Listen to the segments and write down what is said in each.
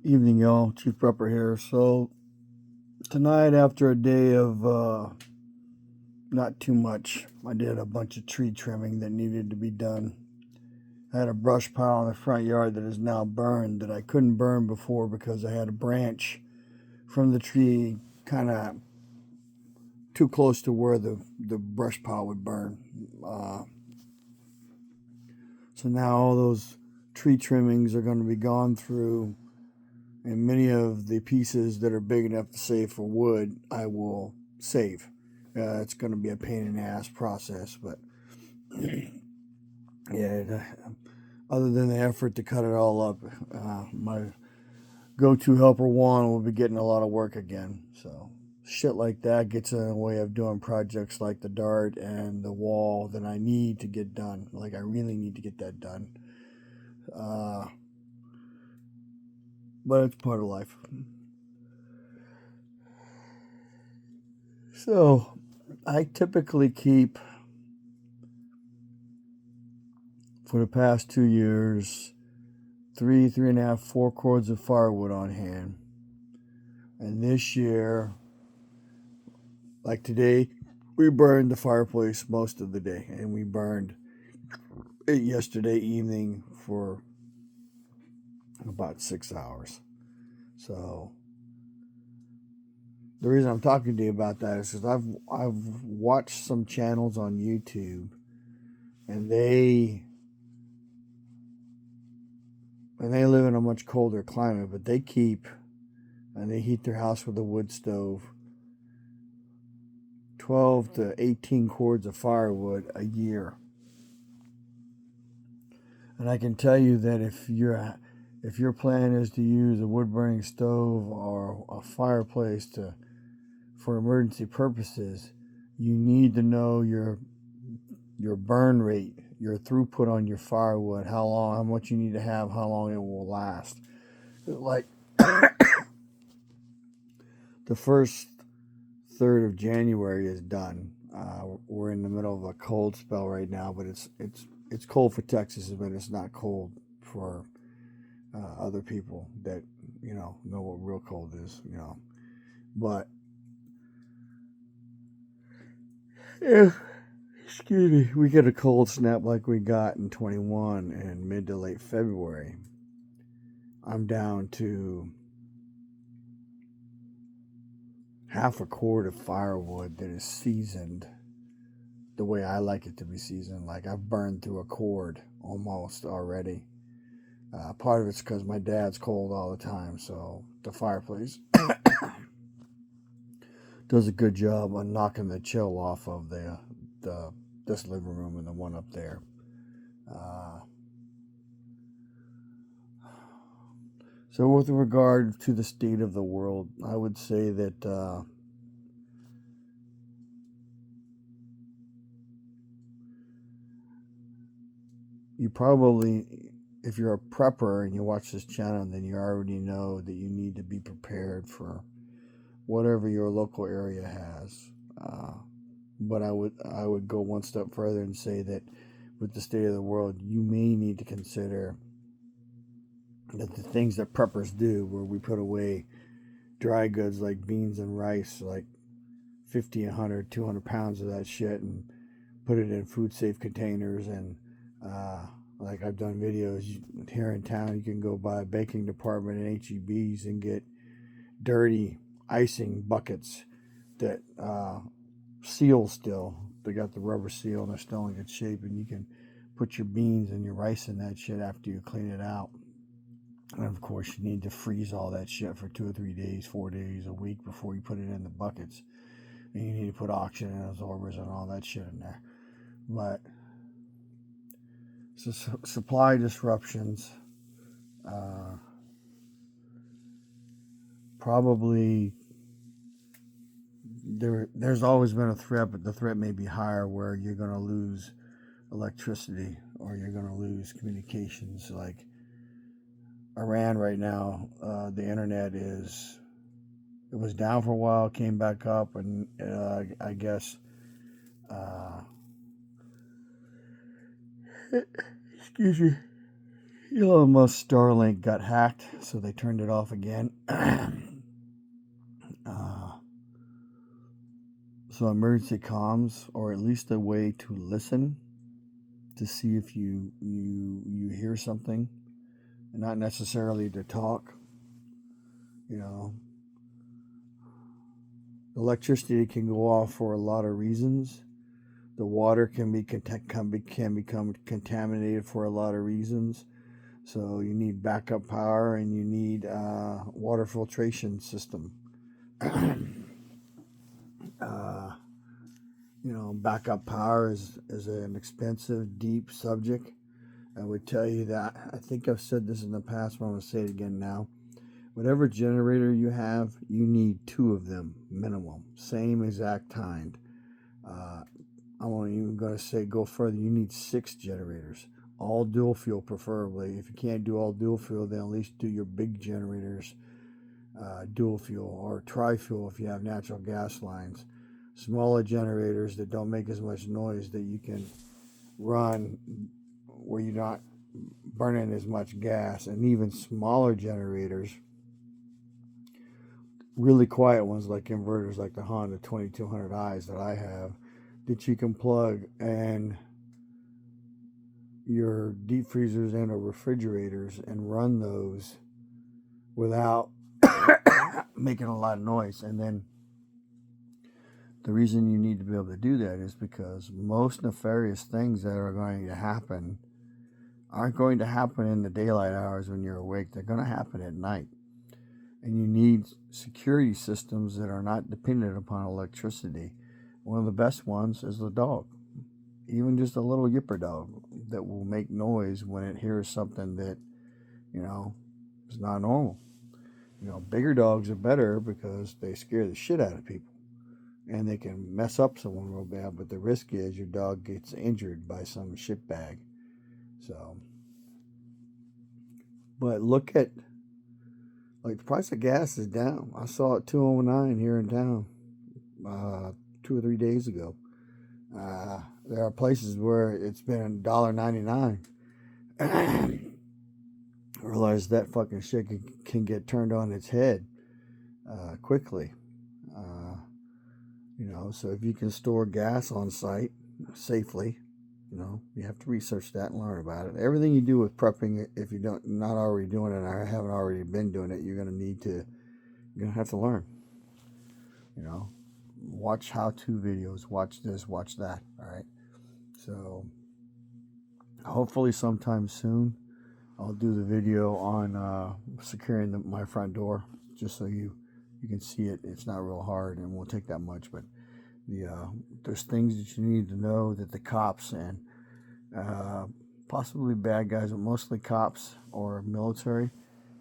Evening, y'all. Chief Prepper here. So, tonight, after a day of not too much, I did a bunch of tree trimming that needed to be done. I had a brush pile in the front yard that is now burned that I couldn't burn before because I had a branch from the tree kind of too close to where the brush pile would burn. So now all those tree trimmings are going to be gone through, and many of the pieces that are big enough to save for wood, I will save. It's going to be a pain in the ass process, but yeah, other than the effort to cut it all up, my go-to helper Juan will be getting a lot of work again. So shit like that gets in the way of doing projects like the dart and the wall that I need to get done. Like I really need to get that done. Uh, but it's part of life. So I typically keep, for the past 2 years, 3.5, 4 cords of firewood on hand. And this year, like today, we burned the fireplace most of the day, and we burned it yesterday evening for about 6 hours. So the reason I'm talking to you about that is because I've watched some channels on YouTube, and they live in a much colder climate, but they heat their house with a wood stove. 12 to 18 cords of firewood a year. And I can tell you that if your plan is to use a wood burning stove or a fireplace for emergency purposes, you need to know your burn rate, your throughput on your firewood, how much you need to have, how long it will last. Like the first third of January is done. We're in the middle of a cold spell right now, but it's cold for Texas, but it's not cold for other people that know what real cold is. But if excuse me, we get a cold snap like we got in 21 and mid to late February, I'm down to half a cord of firewood that is seasoned the way I like it to be seasoned. Like I've burned through a cord almost already. Part of it's because my dad's cold all the time, so the fireplace does a good job on knocking the chill off of this living room and the one up there. So with regard to the state of the world, I would say that you probably, if you're a prepper and you watch this channel, then you already know that you need to be prepared for whatever your local area has. But I would go one step further and say that with the state of the world, you may need to consider that the things that preppers do, where we put away dry goods like beans and rice, like 50, 100, 200 pounds of that shit, and put it in food safe containers. And like I've done videos here in town, you can go by a baking department in HEBs and get dirty icing buckets that seal still. They got the rubber seal and they're still in good shape, and you can put your beans and your rice in that shit after you clean it out. And of course, you need to freeze all that shit for 2 or 3 days, 4 days, a week before you put it in the buckets. And you need to put oxygen absorbers and all that shit in there. But so supply disruptions, probably there's always been a threat, but the threat may be higher where you're going to lose electricity or you're going to lose communications. Like Iran right now, the internet it was down for a while, came back up, and I guess excuse me, Elon Musk's Starlink got hacked, so they turned it off again. So emergency comms, or at least a way to listen to see if you hear something, and not necessarily to talk. You know, electricity can go off for a lot of reasons. The water can become contaminated for a lot of reasons. So you need backup power, and you need water filtration system. Backup power is an expensive, deep subject. I would tell you that. I think I've said this in the past, but I'm going to say it again now. Whatever generator you have, you need 2 of them minimum. Same exact kind. I'm even going to say go further. You need 6 generators. All dual fuel preferably. If you can't do all dual fuel, then at least do your big generators dual fuel, or tri-fuel if you have natural gas lines. Smaller generators that don't make as much noise, that you can run where you're not burning as much gas. And even smaller generators, really quiet ones like inverters, like the Honda 2200i's that I have, that you can plug in your deep freezers and or refrigerators and run those without making a lot of noise. And then the reason you need to be able to do that is because most nefarious things that are going to happen aren't going to happen in the daylight hours when you're awake. They're going to happen at night. And you need security systems that are not dependent upon electricity. One of the best ones is the dog. Even just a little yipper dog that will make noise when it hears something that, is not normal. Bigger dogs are better because they scare the shit out of people. And they can mess up someone real bad, but the risk is your dog gets injured by some shitbag. So, but look at, the price of gas is down. I saw it $2.09 here in town 2 or 3 days ago. There are places where it's been $1.99. I realize that fucking shit can get turned on its head quickly. So if you can store gas on site safely, you have to research that and learn about it. Everything you do with prepping, if you not already doing it, or haven't already been doing it, you're gonna have to learn. Watch how-to videos, watch this, watch that. All right. So hopefully sometime soon, I'll do the video on securing my front door, just so you can see it. It's not real hard and won't take that much, but there's things that you need to know that the cops and possibly bad guys, but mostly cops or military,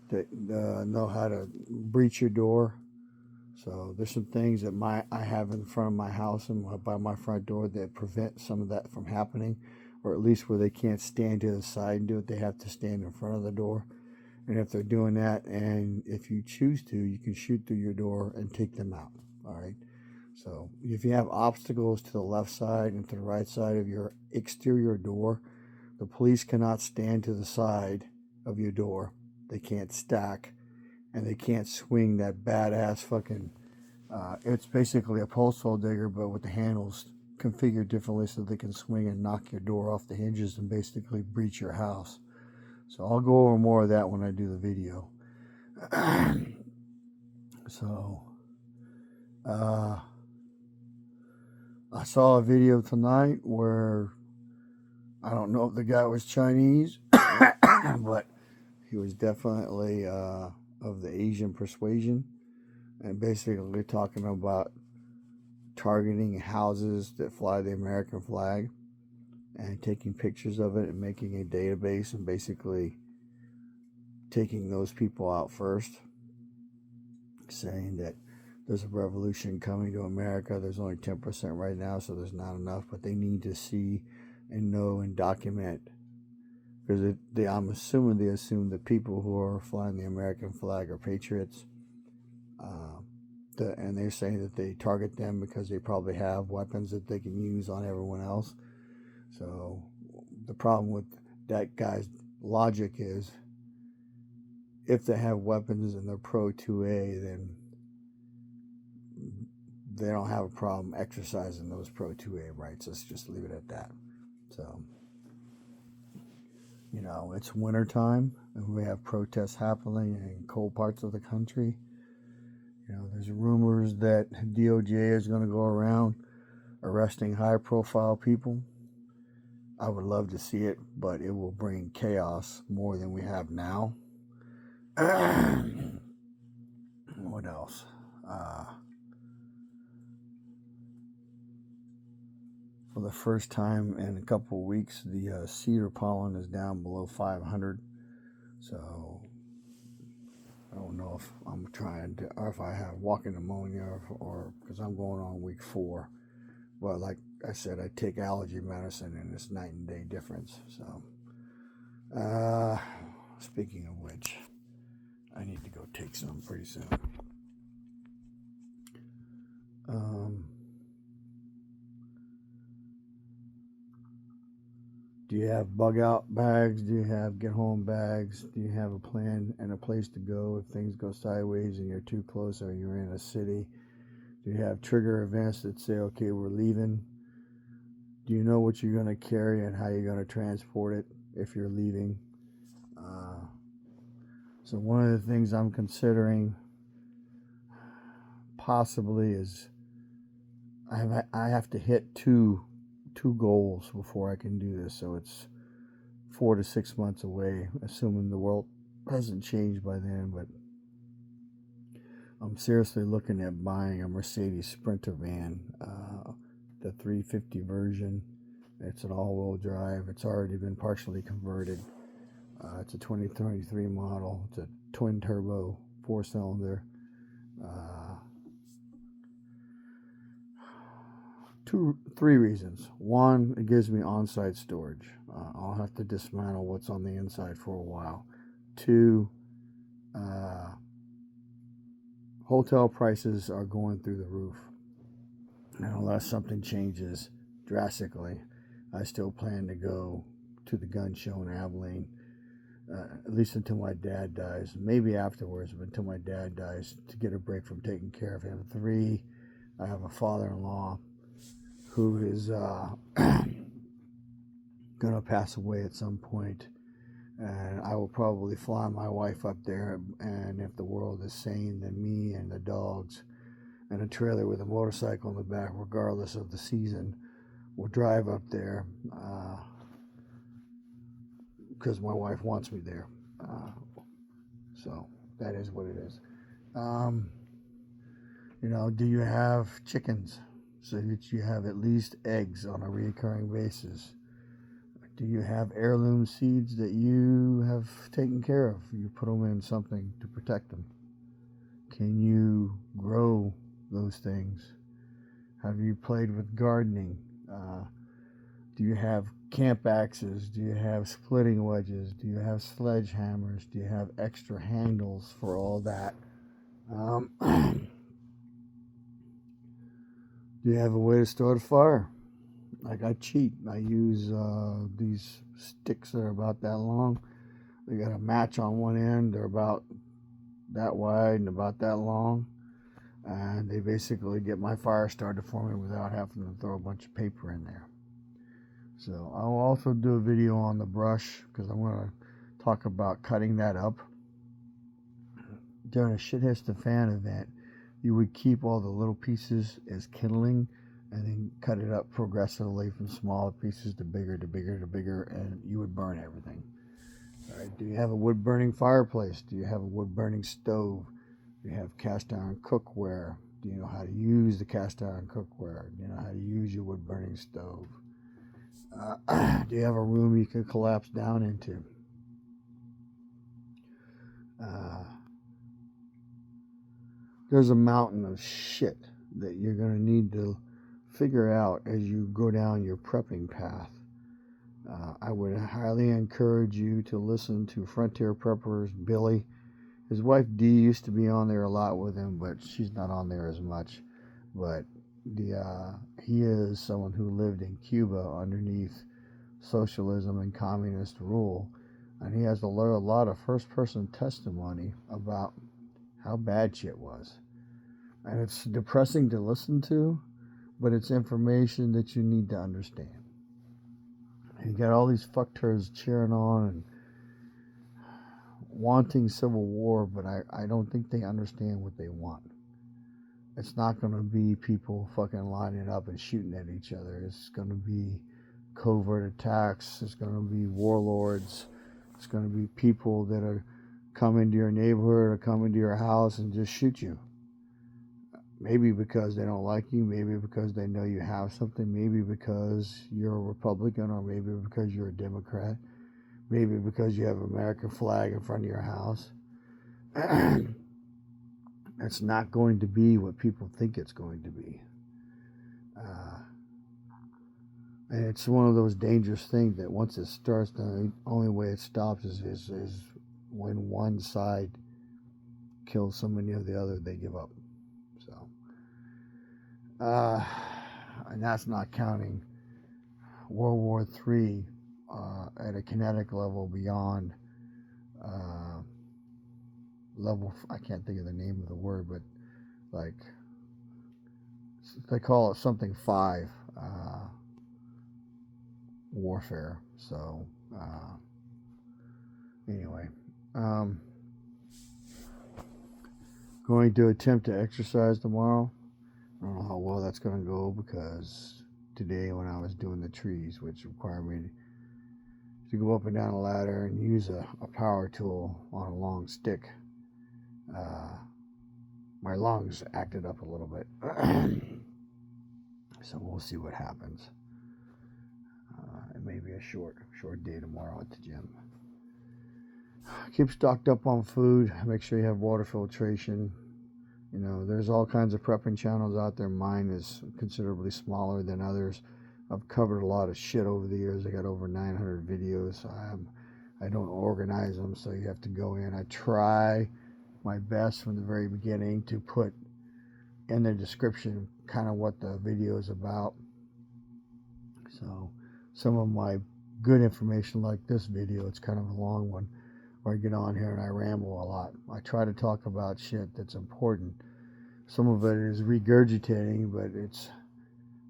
that know how to breach your door. So there's some things that I have in front of my house and by my front door that prevent some of that from happening, or at least where they can't stand to the side and do it, they have to stand in front of the door. And if they're doing that, and if you choose to, you can shoot through your door and take them out. All right. So if you have obstacles to the left side and to the right side of your exterior door, the police cannot stand to the side of your door. They can't stack, and they can't swing that badass fucking, it's basically a post hole digger, but with the handles configured differently so they can swing and knock your door off the hinges and basically breach your house. So I'll go over more of that when I do the video. So, I saw a video tonight where, I don't know if the guy was Chinese, but he was definitely of the Asian persuasion, and basically talking about targeting houses that fly the American flag and taking pictures of it and making a database and basically taking those people out first, saying that there's a revolution coming to America. There's only 10% right now, so there's not enough, but they need to see and know and document, because I'm assuming they assume that people who are flying the American flag are patriots, and they're saying that they target them because they probably have weapons that they can use on everyone else. So the problem with that guy's logic is, if they have weapons and they're pro 2A, then they don't have a problem exercising those pro 2A rights. Let's just leave it at that. So, it's winter time and we have protests happening in cold parts of the country. There's rumors that DOJ is going to go around arresting high-profile people. I would love to see it, but it will bring chaos more than we have now. What else? For the first time in a couple of weeks, the cedar pollen is down below 500. So I don't know if I'm trying to, or if I have walking pneumonia, or because I'm going on week 4. But like I said, I take allergy medicine, and it's night and day difference. So, speaking of which, I need to go take some pretty soon. Do you have bug out bags? Do you have get home bags? Do you have a plan and a place to go if things go sideways and you're too close or you're in a city? Do you have trigger events that say, okay, we're leaving? Do you know what you're going to carry and how you're going to transport it if you're leaving? So one of the things I'm considering possibly is I have to hit two goals before I can do this. So it's 4 to 6 months away, assuming the world hasn't changed by then. But I'm seriously looking at buying a Mercedes Sprinter van, the 350 version. It's an all-wheel drive. It's already been partially converted. It's a 2023 model. It's a twin turbo 4-cylinder. 3 reasons. 1, it gives me on-site storage. I'll have to dismantle what's on the inside for a while. 2, hotel prices are going through the roof. And unless something changes drastically, I still plan to go to the gun show in Abilene, at least until my dad dies. Maybe afterwards, but until my dad dies, to get a break from taking care of him. 3, I have a father-in-law who is going to pass away at some point, and I will probably fly my wife up there, and if the world is sane, then me and the dogs and a trailer with a motorcycle in the back, regardless of the season, will drive up there because my wife wants me there. So that is what it is. Do you have chickens so that you have at least eggs on a recurring basis? Do you have heirloom seeds that you have taken care of? You put them in something to protect them. Can you grow those things? Have you played with gardening? Do you have camp axes? Do you have splitting wedges? Do you have sledgehammers? Do you have extra handles for all that? Do you have a way to start a fire? Like, I cheat. I use these sticks that are about that long. They got a match on one end. They're about that wide and about that long. And they basically get my fire started for me without having to throw a bunch of paper in there. So I'll also do a video on the brush, because I want to talk about cutting that up. During a Shit Hits the Fan event, you would keep all the little pieces as kindling and then cut it up progressively from smaller pieces to bigger, and you would burn everything. All right, do you have a wood-burning fireplace? Do you have a wood-burning stove? Do you have cast-iron cookware? Do you know how to use the cast-iron cookware? Do you know how to use your wood-burning stove? Do you have a room you can collapse down into? There's a mountain of shit that you're going to need to figure out as you go down your prepping path. I would highly encourage you to listen to Frontier Preppers Billy. His wife Dee used to be on there a lot with him, but she's not on there as much. But he is someone who lived in Cuba underneath socialism and communist rule, And he has a lot of first-person testimony about how bad shit was. And it's depressing to listen to, but it's information that you need to understand. And you got all these fucktards cheering on and wanting civil war, but I don't think they understand what they want. It's not going to be people fucking lining up and shooting at each other. It's going to be covert attacks. It's going to be warlords. It's going to be people that are come into your neighborhood or come into your house and just shoot you. Maybe because they don't like you, maybe because they know you have something, maybe because you're a Republican, or maybe because you're a Democrat, maybe because you have an American flag in front of your house. It's not going to be what people think it's going to be. And it's one of those dangerous things that once it starts, the only way it stops is when one side kills so many of the other, they give up. So, and that's not counting World War III at a kinetic level beyond level, I can't think of the name of the word, but like they call it something 5 warfare. So anyway, going to attempt to exercise tomorrow. I don't know how well that's going to go, because today when I was doing the trees, which required me to go up and down a ladder and use a power tool on a long stick, my lungs acted up a little bit. So we'll see what happens. It may be a short day tomorrow at the gym. Keep stocked up on food. Make sure you have water filtration. You know, there's all kinds of prepping channels out there. Mine is considerably smaller than others. I've covered a lot of shit over the years. I got over 900 videos. I don't organize them, so you have to go in. I try my best from the very beginning to put in the description kind of what the video is about. So some of my good information, like this video, it's kind of a long one, where I get on here and I ramble a lot. I try to talk about shit that's important. Some of it is regurgitating, but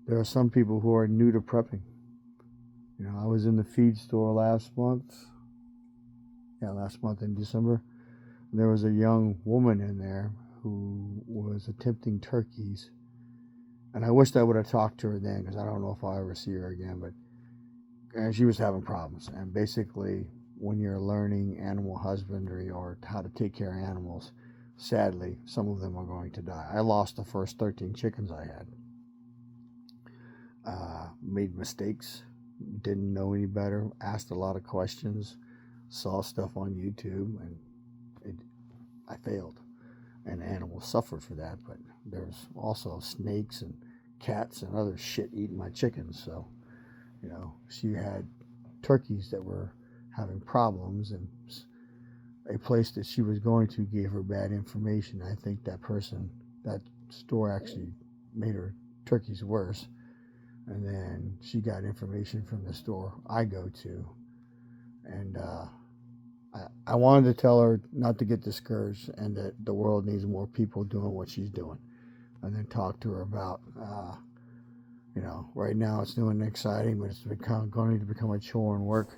there are some people who are new to prepping. You know, I was in the feed store last month in December. There was a young woman in there who was attempting turkeys. And I wished I would have talked to her then, because I don't know if I'll ever see her again. But she was having problems. And basically, when you're learning animal husbandry or how to take care of animals, sadly, some of them are going to die. I lost the first 13 chickens I had. Made mistakes, didn't know any better, asked a lot of questions, saw stuff on YouTube, and I failed. And animals suffered for that, but there's also snakes and cats and other shit eating my chickens. So, you know, she had turkeys that were having problems, and a place that she was going to gave her bad information. I think that store actually made her turkeys worse. And then she got information from the store I go to. And I wanted to tell her not to get discouraged, and that the world needs more people doing what she's doing. And then talk to her about, you know, right now it's new and exciting, but it's going to become a chore and work.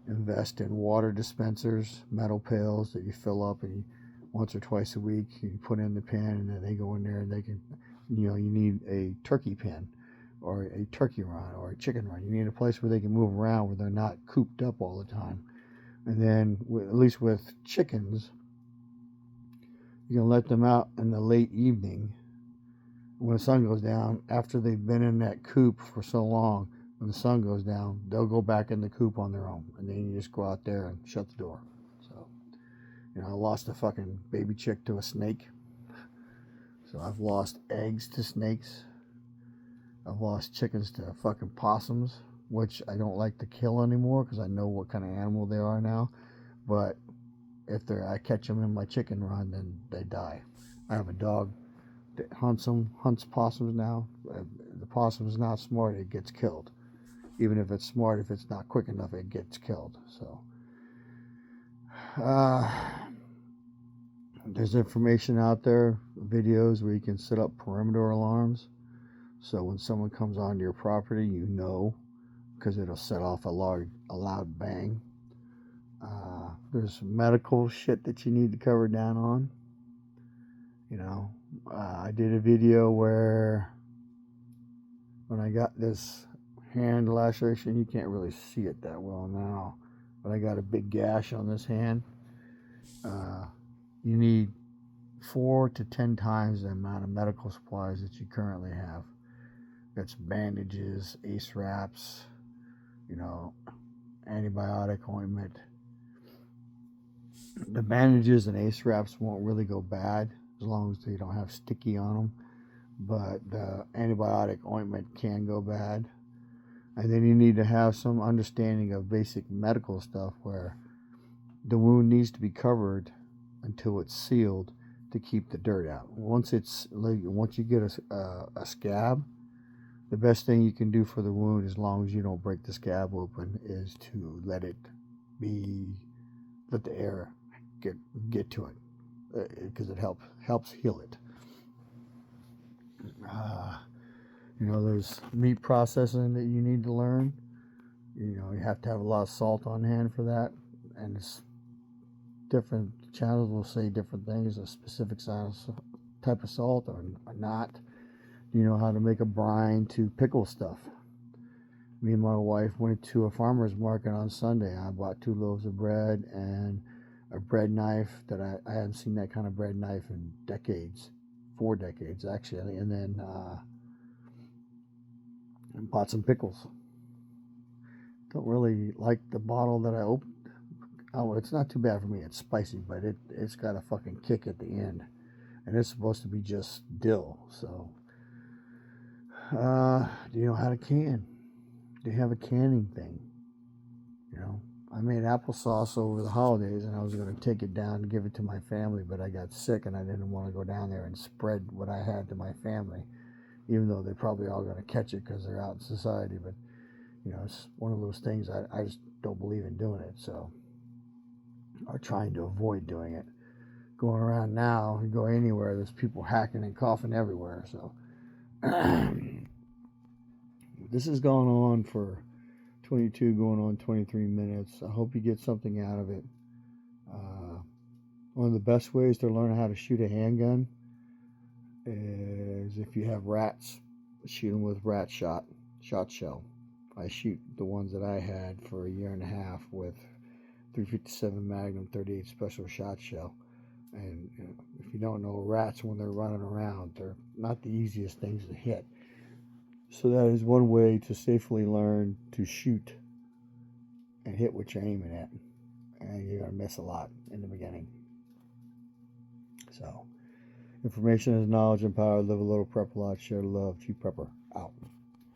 Invest in water dispensers, metal pails that you fill up, and once or twice a week you put in the pen, and then they go in there and they can, you know, you need a turkey pen or a turkey run or a chicken run. You need a place where they can move around, where they're not cooped up all the time. And then, at least with chickens, you can let them out in the late evening when the sun goes down. After they've been in that coop for so long, when the sun goes down, they'll go back in the coop on their own. And then you just go out there and shut the door. So, you know, I lost a fucking baby chick to a snake. So I've lost eggs to snakes. I've lost chickens to fucking possums, which I don't like to kill anymore because I know what kind of animal they are now. But if I catch them in my chicken run, then they die. I have a dog that hunts possums now. The possum is not smart, it gets killed. Even if it's smart, if it's not quick enough, it gets killed. So There's information out there, videos where you can set up perimeter alarms. So when someone comes onto your property, you know, because it'll set off a loud bang. There's medical shit that you need to cover down on. You know, I did a video where when I got this hand laceration, you can't really see it that well now, but I got a big gash on this hand. You need 4 to 10 times the amount of medical supplies that you currently have. That's bandages, ace wraps, you know, antibiotic ointment. The bandages and ace wraps won't really go bad as long as they don't have sticky on them, but the antibiotic ointment can go bad. And then you need to have some understanding of basic medical stuff where the wound needs to be covered until it's sealed to keep the dirt out. Once you get a scab, the best thing you can do for the wound, as long as you don't break the scab open, is to let the air get to it, because it helps heal it. You know, there's meat processing that you need to learn. You know, you have to have a lot of salt on hand for that, and it's different channels will say different things, a specific type of salt or not. You know how to make a brine to pickle stuff. Me and my wife went to a farmer's market on Sunday. I bought 2 loaves of bread and a bread knife that I haven't seen that kind of bread knife in decades, 4 decades actually, and then bought some pickles. Don't really like the bottle that I opened. Oh, it's not too bad for me. It's spicy, but it's got a fucking kick at the end, and it's supposed to be just dill. So, do you know how to can? Do you have a canning thing? You know, I made applesauce over the holidays, and I was going to take it down and give it to my family, but I got sick, and I didn't want to go down there and spread what I had to my family, even though they're probably all going to catch it because they're out in society. But you know, it's one of those things I just don't believe in doing it. So. Are trying to avoid doing it. Going around now, you go anywhere, there's people hacking and coughing everywhere. So this has gone on for 22, going on 23 minutes. I hope you get something out of it. One of the best ways to learn how to shoot a handgun is if you have rats, shoot them with rat shot shell. I shoot the ones that I had for a year and a half with 357 Magnum 38 Special Shot Shell. And you know, if you don't know, rats, when they're running around, they're not the easiest things to hit. So that is one way to safely learn to shoot and hit what you're aiming at. And you're going to miss a lot in the beginning. So, information is knowledge and power. Live a little, prep a lot, share love. Chief Prepper, out.